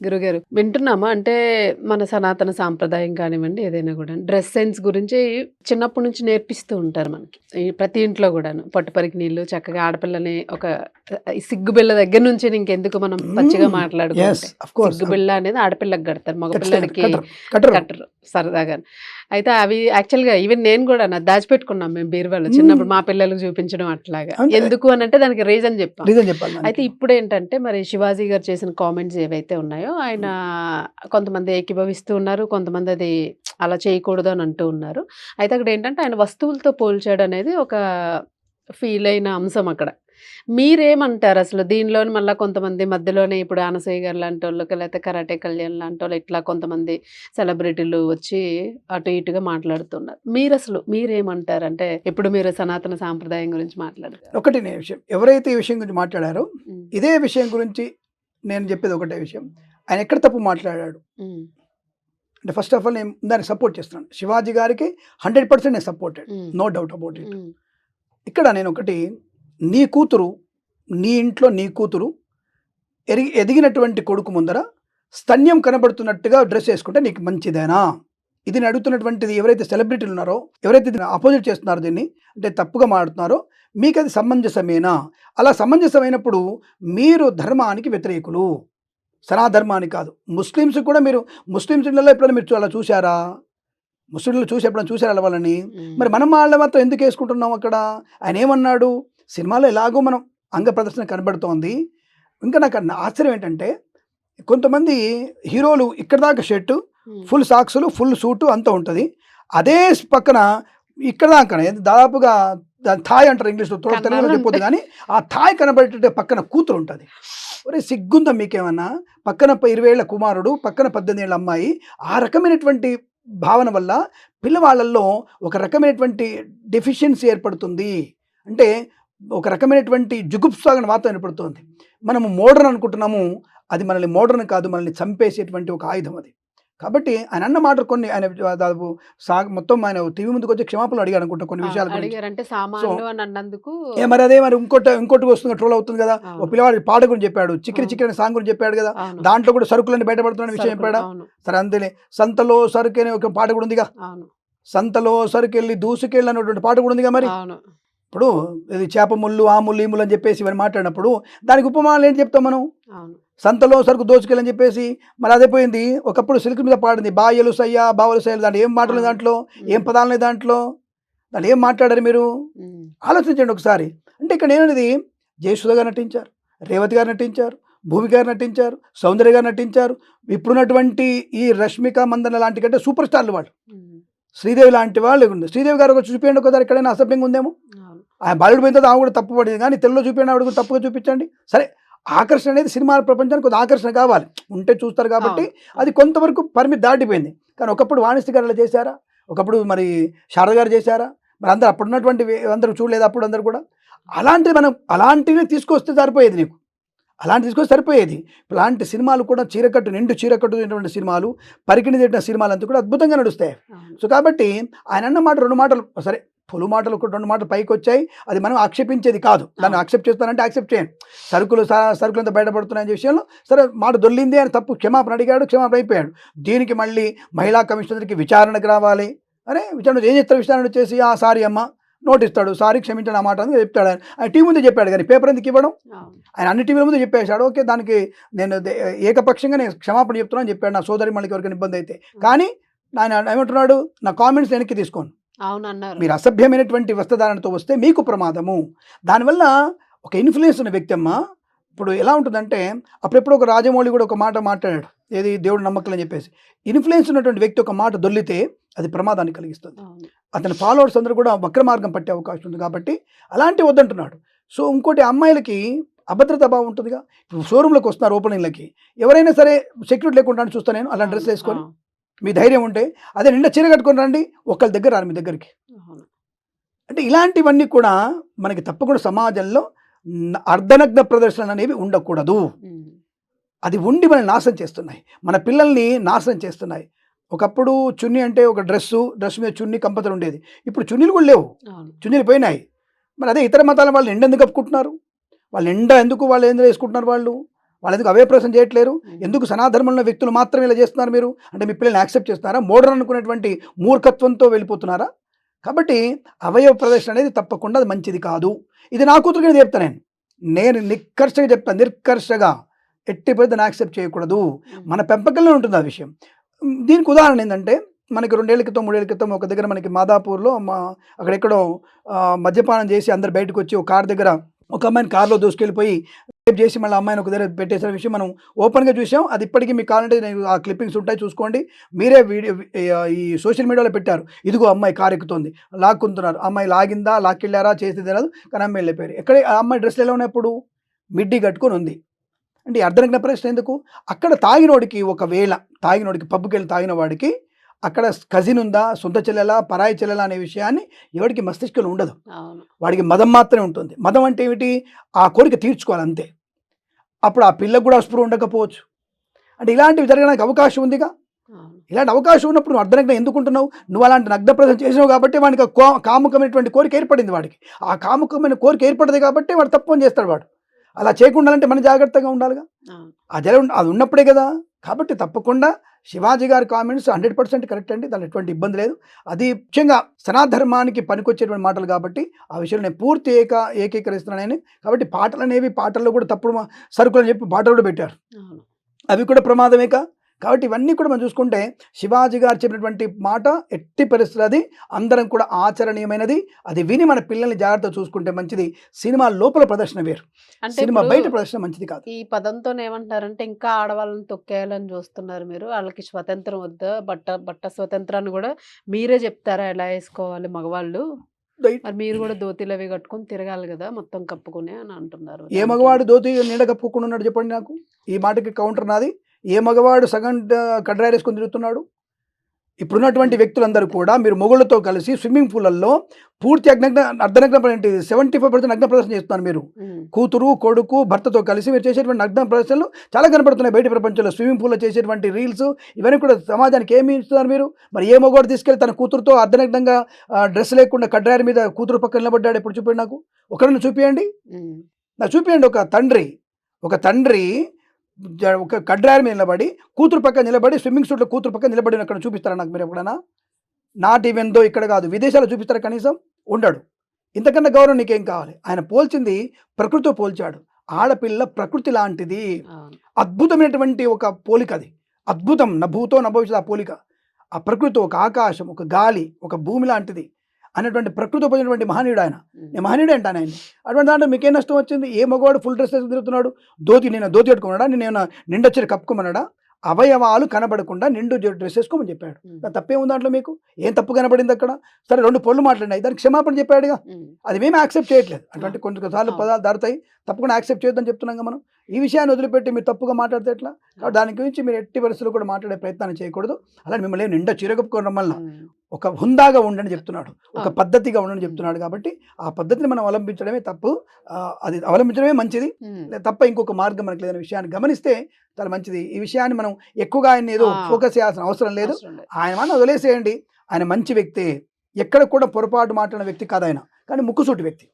గురుగారు వింటున్నామా? అంటే మన సనాతన సాంప్రదాయం కానివ్వండి, ఏదైనా గూడా డ్రెస్ సెన్స్ గురించి చిన్నప్పటి నుంచి నేర్పిస్తూ ఉంటారు మనకి. ఈ ప్రతి ఇంట్లో గూడాను. పట్టు నీళ్ళు చక్కగా ఆడపిల్లని ఒక ఈ సిగ్గుబిళ్ళ దగ్గర నుంచి ఇంకెందుకు మనం పచ్చిగా మాట్లాడుకుంటే. సిగ్గుబిళ్ళ అనేది ఆడపిల్లకి కడతారు. మగపిల్లడికి కట్టరు సరదాగా. అయితే అవి యాక్చువల్‌గా ఈవెన్ నేను గూడా దాచిపెట్టుకున్నాం మేము బీరువాలో చిన్నప్పుడు మా పిల్లలకి చూపించడం అట్లాగా. ఎందుకు అనంటే దానికి రీజన్ చెప్పాం. అయితే ఇప్పుడేంటంటే మరి శివాజీ గారు చేసిన కామెంట్స్ ఏవైతే ఉన్నాయో ఆయన కొంతమంది ఏకీభవిస్తూ ఉన్నారు. కొంతమంది అది అలా చేయకూడదు అని అంటూ ఉన్నారు. అయితే అక్కడేంటంటే ఆయన వస్తువులతో పోల్చాడనేది ఒక ఫీల్ అయిన అంశం అక్కడ. మీరేమంటారసలు? దీనిలోని మళ్ళా కొంతమంది మధ్యలోనే ఇప్పుడు అనసూయ గారు లాంటోళ్ళకి, లేతే కరాటే కళ్యాణ్ లాంటోళ్ళు ఇట్లా కొంతమంది సెలబ్రిటీలు వచ్చి అటు ఇటుగా మాట్లాడుతున్నారు. మీరేమంటారు? అంటే ఇప్పుడు మీరు సనాతన సాంప్రదాయం గురించి మాట్లాడతారు. ఒకటి విషయం, ఎవరైతే ఈ విషయం గురించి మాట్లాడారో ఇదే విషయం గురించి నేను చెప్పేది ఒకటే విషయం. ఆయన ఎక్కడ తప్పు మాట్లాడాడు అంటే ఫస్ట్ ఆఫ్ ఆల్ నేను దానికి సపోర్ట్ చేస్తున్నాను. శివాజీ గారికి 100% నేను supported, no doubt about it. ఇక్కడ నేను ఒకటి, నీ కూతురు, నీ ఇంట్లో నీ కూతురు ఎదిగినటువంటి కొడుకు ముందర స్తన్యం కనబడుతున్నట్టుగా డ్రెస్ వేసుకుంటే నీకు మంచిదేనా? ఇది నేను అడుగుతున్నటువంటిది. ఎవరైతే సెలబ్రిటీలు ఉన్నారో, ఎవరైతే దీన్ని అపోజిట్ చేస్తున్నారో, దీన్ని అంటే తప్పుగా మాట్లాడుతున్నారో, మీకు అది సమంజసమేనా? అలా సమంజసమైనప్పుడు మీరు ధర్మానికి వ్యతిరేకులు, సనాధర్మానికి కాదు. ముస్లిమ్స్ కూడా మీరు ముస్లిమ్స్ ఇళ్ళలో ఎప్పుడైనా మీరు అలా చూసారా? ముస్లింలు ఎప్పుడైనా చూసారా వాళ్ళని? మరి మనం వాళ్ళ మాత్రం ఎందుకు వేసుకుంటున్నాం? అక్కడ ఆయన ఏమన్నాడు? సినిమాలో ఎలాగో మనం అంగ ప్రదర్శన కనబడుతోంది. ఇంకా నాకు ఆశ్చర్యం ఏంటంటే, కొంతమంది హీరోలు ఇక్కడ దాకా షర్టు, ఫుల్ సాక్సులు, ఫుల్ సూటు అంతా ఉంటుంది. అదే పక్కన ఇక్కడ దాకా దాదాపుగా థాయ్ అంటారు ఇంగ్లీష్లో, తెలుగులో చెప్పొద్దు కానీ ఆ థాయ్ కనబడేట పక్కన కూతురు ఉంటుంది. ఒరే సిగ్గుందా మీకేమన్నా? పక్కన 20 ఏళ్ల కుమారుడు, పక్కన 18 ఏళ్ల అమ్మాయి. ఆ రకమైనటువంటి భావన వల్ల పిల్లవాళ్ళల్లో ఒక రకమైనటువంటి డెఫిషియన్సీ ఏర్పడుతుంది. అంటే ఒక రకమైనటువంటి జుగుప్సాగన వాతావరణం ఏర్పడుతుంది. మనము మోడర్న్ అనుకుంటున్నాము, అది మనల్ని మోడర్న్ కాదు, మనల్ని చంపేసేటువంటి ఒక ఆయుధం అది. కాబట్టి ఆయన అన్న మాట కొన్ని, ఆయన దాదాపు మొత్తం ఆయన టీవీ ముందుకు వచ్చి క్షమాపణలు అడిగారు అనుకుంటా కొన్ని విషయాలు. మరి అదే మరి ఇంకోటి వస్తుంది, ట్రోల్ అవుతుంది కదా. ఓ పిల్లవాడి పాట గురించి చెప్పాడు, చిక్కిరి చిక్కిరి సాంగ్ గురించి చెప్పాడు కదా. దాంట్లో కూడా సరుకులన్నీ బయటపడుతున్న విషయం చెప్పాడా? సరే అంతేలే. సంతలో సరుకు అనే ఒక పాట కూడా ఉందిగా, సంతలో సరుకెళ్ళి దూసుకెళ్ళి అనేటువంటి పాట కూడా ఉందిగా. మరి ఇప్పుడు ఇది చేప ముళ్ళు, ఆ ముళ్ళు, ఈ ముళ్ళు అని చెప్పేసి ఇవన్నీ మాట్లాడినప్పుడు దానికి ఉపమానాలు ఏంటి చెప్తాం మనం? సంతలో సరుకు దోచుకెళ్ళని చెప్పేసి. మరి అదే పోయింది. ఒకప్పుడు సిల్క్ మీద పాడింది, బాయలు సయ్యా బావలు సయ్యాలు. దాంట్లో ఏం మాటలు, దాంట్లో ఏం పదాలు, దాంట్లో ఏం మాట్లాడారు మీరు? ఆలోచించండి ఒకసారి. అంటే ఇక్కడ నేననేది, జయసుధ గారు నటించారు, రేవతి గారు నటించారు, భూమి గారు నటించారు, సౌందర్య గారు నటించారు. ఇప్పుడున్నటువంటి ఈ రష్మిక మందన లాంటి కంటే సూపర్ స్టార్లు వాళ్ళు, శ్రీదేవి లాంటి వాళ్ళు. శ్రీదేవి గారు ఒక చూపించండి ఒకసారి, ఎక్కడైనా అసభ్యంగా ఉందేమో. ఆయన బాలుడు పోయిన తర్వాత ఆమె కూడా తప్పు పడింది, కానీ తెలుగులో చూపించండి, ఆవిడ కూడా తప్పుగా చూపించండి. సరే, ఆకర్షణ అనేది సినిమాల ప్రపంచానికి కొంత ఆకర్షణ కావాలి, ఉంటే చూస్తారు కాబట్టి అది కొంతవరకు పరిమితి దాటిపోయింది. కానీ ఒకప్పుడు వాణిశ్రీ గారు అలా చేశారా? ఒకప్పుడు మరి శారద గారు చేశారా? మరి అందరూ అప్పుడు ఉన్నటువంటి అందరూ చూడలేదు అప్పుడు అందరూ కూడా. అలాంటివి తీసుకొస్తే సరిపోయేది, నీకు అలాంటి తీసుకొస్తే సరిపోయేది. ఇలాంటి సినిమాలు కూడా నిండు చీరకట్టు సినిమాలు, పరికిణి తిట్టిన సినిమాలు అంతా కూడా అద్భుతంగా నడుస్తాయి. సో కాబట్టి ఆయన అన్న మాట 2 మాటలు, సరే పొలు మాటలు ఒక 2 మాటలు పైకి వచ్చాయి, అది మనం ఆక్షేపించేది కాదు. దాన్ని యాక్సెప్ట్ చేస్తానంటే యాక్సెప్ట్ చేయండి. సరుకులంతా బయటపడుతున్నాయనే విషయంలో సరే మాట దొల్లింది అని తప్పు క్షమాపణ అడిగాడు, క్షమాపణ అయిపోయాడు. దీనికి మళ్ళీ మహిళా కమిషనర్కి విచారణకు రావాలి. అరే విచారణ ఏం చేస్తారు? విచారణ వచ్చేసి సారీ అమ్మ నోటిస్తాడు, సారీ క్షమించండి ఆ మాట అని చెప్తాడు. ఆయన టీవీ ముందు చెప్పాడు, కానీ పేపర్ ఎందుకు ఇవ్వడం? ఆయన అన్ని టీవీల ముందు చెప్పేశాడు. ఓకే, దానికి నేను ఏకపక్షంగా నేను క్షమాపణ చెప్తున్నాను చెప్పాడు, నా సోదరి మళ్ళీ ఎవరికైనా ఇబ్బంది అయితే. కానీ ఆయన ఏమంటున్నాడు, నా కామెంట్స్ వెనక్కి తీసుకోండి, మీరు అసభ్యమైనటువంటి వస్త్రధారణతో వస్తే మీకు ప్రమాదము. దానివల్ల ఒక ఇన్ఫ్లుయెన్స్ ఉన్న వ్యక్తి అమ్మ. ఇప్పుడు ఎలా ఉంటుందంటే, అప్పుడెప్పుడు ఒక రాజమౌళి కూడా ఒక మాట మాట్లాడాడు, ఏది దేవుడు నమ్మకం అని చెప్పేసి. ఇన్ఫ్లుయెన్స్ ఉన్నటువంటి వ్యక్తి ఒక మాట దొల్లితే అది ప్రమాదాన్ని కలిగిస్తుంది. అతని ఫాలోవర్స్ అందరూ కూడా వక్ర మార్గం పట్టే అవకాశం ఉంది. కాబట్టి అలాంటివి వద్దంటున్నాడు. సో ఇంకోటి, అమ్మాయిలకి అభద్రతా భావం ఉంటుందిగా. ఇప్పుడు షోరూంలోకి వస్తున్నారు ఓపెనింగ్లకి, ఎవరైనా సరే సెక్యూరిటీ లేకుండా చూస్తాను నేను అలాంటి డ్రెస్ వేసుకొని. మీ ధైర్యం ఉంటే అదే నిండా చీర కట్టుకొని రండి, ఒకళ్ళ దగ్గర రారు మీ దగ్గరికి. అంటే ఇలాంటివన్నీ కూడా మనకి తప్పకుండా సమాజంలో అర్ధనగ్న ప్రదర్శనలు అనేవి ఉండకూడదు. అది ఉండి మనల్ని నాశనం చేస్తున్నాయి, మన పిల్లల్ని నాశనం చేస్తున్నాయి. ఒకప్పుడు చున్నీ అంటే ఒక డ్రెస్ మీద చున్నీ కంపల్సరీ ఉండేది. ఇప్పుడు చున్నీలు కూడా లేవు, చున్నీలు పోయినాయి. మరి అదే ఇతర మతాల వాళ్ళు ఎండ ఎందుకు కప్పుకుంటున్నారు? వాళ్ళు ఎండ ఎందుకు వాళ్ళు ఏం వేసుకుంటున్నారు? వాళ్ళు ఎందుకు అవే ప్రశ్న చేయట్లేరు? ఎందుకు సనాధర్మంలో వ్యక్తులు మాత్రమే ఇలా చేస్తున్నారు మీరు? అంటే మీ పిల్లల్ని యాక్సెప్ట్ చేస్తున్నారా? మోడర్న్ అనుకునేటువంటి మూర్ఖత్వంతో వెళ్ళిపోతున్నారా? కాబట్టి అవయవ ప్రదర్శన అనేది తప్పకుండా అది మంచిది కాదు. ఇది నా కూతురుగా చెప్తాను నేను నిక్కర్షగా చెప్తాను, నిర్కర్షగా ఎట్టి పరిస్థితిని యాక్సెప్ట్ చేయకూడదు. మన పెంపకంలో ఉంటుంది ఆ విషయం. దీనికి ఉదాహరణ ఏంటంటే, మనకి 2 ఏళ్ల క్రితం 3 ఏళ్ల క్రితం ఒక దగ్గర మనకి మాదాపూర్లో అక్కడెక్కడో మద్యపానం చేసి అందరు బయటకు వచ్చి ఒక కార్ దగ్గర ఒక అమ్మాయిని కార్లో దూసుకెళ్ళిపోయి రేప్ చేసి మళ్ళీ అమ్మాయిని ఒక దగ్గర పెట్టేసిన విషయం మనం ఓపెన్గా చూసాం. అది ఇప్పటికీ మీకు కావాలంటే ఆ క్లిప్పింగ్స్ ఉంటాయి, చూసుకోండి. మీరే వీడియో ఈ సోషల్ మీడియాలో పెట్టారు, ఇదిగో అమ్మాయి కారు ఎక్కుతుంది, లాక్కుంటున్నారు, అమ్మాయి లాగిందా, లాక్కెళ్ళారా, చేసేది తెలియదు, కానీ అమ్మాయి వెళ్ళిపోయారు. ఎక్కడ ఆ అమ్మాయి డ్రెస్లు ఎలా ఉన్నప్పుడు మిడ్డీ కట్టుకొని ఉంది. అంటే అర్ధనగ్న ప్రశ్న ఎందుకు? అక్కడ తాగినోడికి, ఒకవేళ తాగినోడికి పబ్కి వెళ్ళి తాగిన వాడికి అక్కడ కజిన్ ఉందా, సొంత చెల్లెలా, పరాయి చెల్లెలా అనే విషయాన్ని ఎవరికి మస్తిష్కంలో ఉండదు. వాడికి మదం మాత్రమే ఉంటుంది. మదం అంటే ఏమిటి? ఆ కోరిక తీర్చుకోవాలి అంతే. అప్పుడు ఆ పిల్లకు కూడా స్పృహ ఉండకపోవచ్చు. అంటే ఇలాంటివి జరగడానికి అవకాశం ఉందిగా. ఇలాంటి అవకాశం ఉన్నప్పుడు నువ్వు అర్ధనగ్నం ఎందుకుంటున్నావు? నువ్వు అలాంటి నగ్న ప్రదర్శన చేసినావు కాబట్టి వాడికి కాముకమైనటువంటి కోరిక ఏర్పడింది. వాడికి ఆ కాముకమైన కోరిక ఏర్పడింది కాబట్టి వాడు తప్పు చేస్తాడు. వాడు అలా చేయకుండా అంటే మనం జాగ్రత్తగా ఉండాలిగా. అది ఉన్నప్పుడే కదా. కాబట్టి తప్పకుండా శివాజీ గారి కామెంట్స్ 100% కరెక్ట్ అండి, దాని ఎటువంటి ఇబ్బంది లేదు. అది ముఖ్యంగా సనాధర్మానికి పనికొచ్చేటువంటి మాటలు కాబట్టి ఆ విషయంలో నేను పూర్తి ఏకీకరిస్తున్నాను. కాబట్టి పాటలు అనేవి, పాటల్లో కూడా తప్పుడు సరుకులు అని చెప్పి పాటలు కూడా పెట్టారు, అవి కూడా ప్రమాదమేక. కాబట్టి ఇవన్నీ కూడా మనం చూసుకుంటే శివాజీ గారు చెప్పినటువంటి మాట ఎట్టి పరిస్థితులు అది అందరం కూడా ఆచరణీయమైనది. అది విని మన పిల్లల్ని జాగ్రత్తగా చూసుకుంటే మంచిది. సినిమా లోపల ప్రదర్శన వేరు, సినిమా బయట ప్రదర్శన మంచిది కాదు. ఈ పదంతో ఏమంటారంటే ఇంకా ఆడవాళ్ళని తొక్కేయాలని చూస్తున్నారు మీరు. వాళ్ళకి స్వతంత్రం వద్దా? బట్ట స్వతంత్రాన్ని కూడా మీరే చెప్తారా ఎలా వేసుకోవాలి మగవాళ్ళు? మరి మీరు కూడా ధోతీలు అవి కట్టుకొని తిరగాలి కదా మొత్తం కప్పుకునే అని అంటున్నారు. ఏ మగవాడు ధోతి నీడ కప్పుకుని ఉన్నాడు చెప్పండి నాకు? ఈ మాటకి కౌంటర్ నాది. ఏ మగవాడు సగం కడ్రారేసుకొని తిరుగుతున్నాడు? ఇప్పుడున్నటువంటి వ్యక్తులందరూ కూడా మీరు మొగుళ్ళతో కలిసి స్విమ్మింగ్ పూలల్లో పూర్తి అర్ధనగ్న 75% నగ్న ప్రదర్శన చేస్తున్నారు మీరు. కూతురు, కొడుకు, భర్తతో కలిసి మీరు చేసేటువంటి నగ్న ప్రదర్శనలు చాలా కనపడుతున్నాయి బయట ప్రపంచంలో. స్విమ్మింగ్ పూల్లో చేసేటువంటి రీల్స్ ఇవన్నీ కూడా సమాజానికి ఏమి ఇస్తున్నారు మీరు? మరి ఏ మగవాడు తీసుకెళ్ళి తన కూతురుతో అర్ధనగ్నంగా డ్రెస్ లేకుండా కడ్రారి మీద కూతురు పక్కన నిలబడ్డాడు? ఎప్పుడు చూపించండి నాకు, ఒకరిని చూపించండి. నాకు చూపించండి. ఒక తండ్రి ఒక కడ్రారి మీద నిలబడి కూతురు పక్కన నిలబడి స్విమ్మింగ్ సూట్లో కూతురు పక్కన నిలబడి అక్కడ చూపిస్తారా నాకు మీరు ఎప్పుడైనా? నాట్ ఈవెన్ దో ఇక్కడ కాదు, విదేశాల్లో చూపిస్తారా? కనీసం ఉండడు. ఇంతకన్నా గౌరవం నీకేం కావాలి? ఆయన పోల్చింది ప్రకృతితో పోల్చాడు. ఆడపిల్ల ప్రకృతి లాంటిది, అద్భుతమైనటువంటి ఒక పోలిక. అది అద్భుతం. నభూతో నభవిష్యత్. ఆ పోలిక, ఆ ప్రకృతి, ఒక ఆకాశం, ఒక గాలి, ఒక భూమి లాంటిది అనేటువంటి ప్రకృతి పోయినటువంటి మహనీయుడు ఆయన. నేను మహనీయుడు అంటాను ఆయన. అటువంటి దాంట్లో మీకేం నష్టం వచ్చింది? ఏ మగవాడు ఫుల్ డ్రెస్ వేసి తిరుగుతున్నాడు? నేను ధోతి కట్టుకున్నాడా? నేను నిండొచ్చి కప్పుకోమన్నాడా? అవయవాలు కనబడకుండా నిండు డ్రెస్ వేసుకోమని చెప్పాడు. తప్పేముంది దాంట్లో? మీకు ఏం తప్పు కనబడింది అక్కడ? సరే 2 పొల్లు మాట్లాడినాయి, దానికి క్షమాపణ చెప్పాడుగా. అది మేము యాక్సెప్ట్ చేయట్లేదు. అటువంటి కొన్నిసార్లు పదాలు దారుతాయి, తప్పకుండా యాక్సెప్ట్ చేయొద్దని చెప్తున్నాం మనం. ఈ విషయాన్ని వదిలిపెట్టి మీరు తప్పుగా మాట్లాడితే ఎట్లా? కాబట్టి దాని గురించి మీరు ఎట్టి పరిస్థితులు కూడా మాట్లాడే ప్రయత్నాన్ని చేయకూడదు. అలాగే మిమ్మల్ని నిండా చిరగప్పుకోవడం వల్ల ఒక హుందాగా ఉండని చెప్తున్నాడు, ఒక పద్ధతిగా ఉండని చెప్తున్నాడు. కాబట్టి ఆ పద్ధతిని మనం అవలంబించడమే తప్పు, అది అవలంబించడమే మంచిది. తప్ప ఇంకొక మార్గం మనకు లేదనే విషయాన్ని గమనిస్తే చాలా మంచిది. ఈ విషయాన్ని మనం ఎక్కువగా ఆయన ఏదో ఫోకస్ చేయాల్సిన అవసరం లేదు. ఆయన మనం వదిలేసేయండి. ఆయన మంచి వ్యక్తి, ఎక్కడ కూడా పొరపాటు మాట్లాడిన వ్యక్తి కాదు ఆయన, కానీ ముక్కుసూటి వ్యక్తి.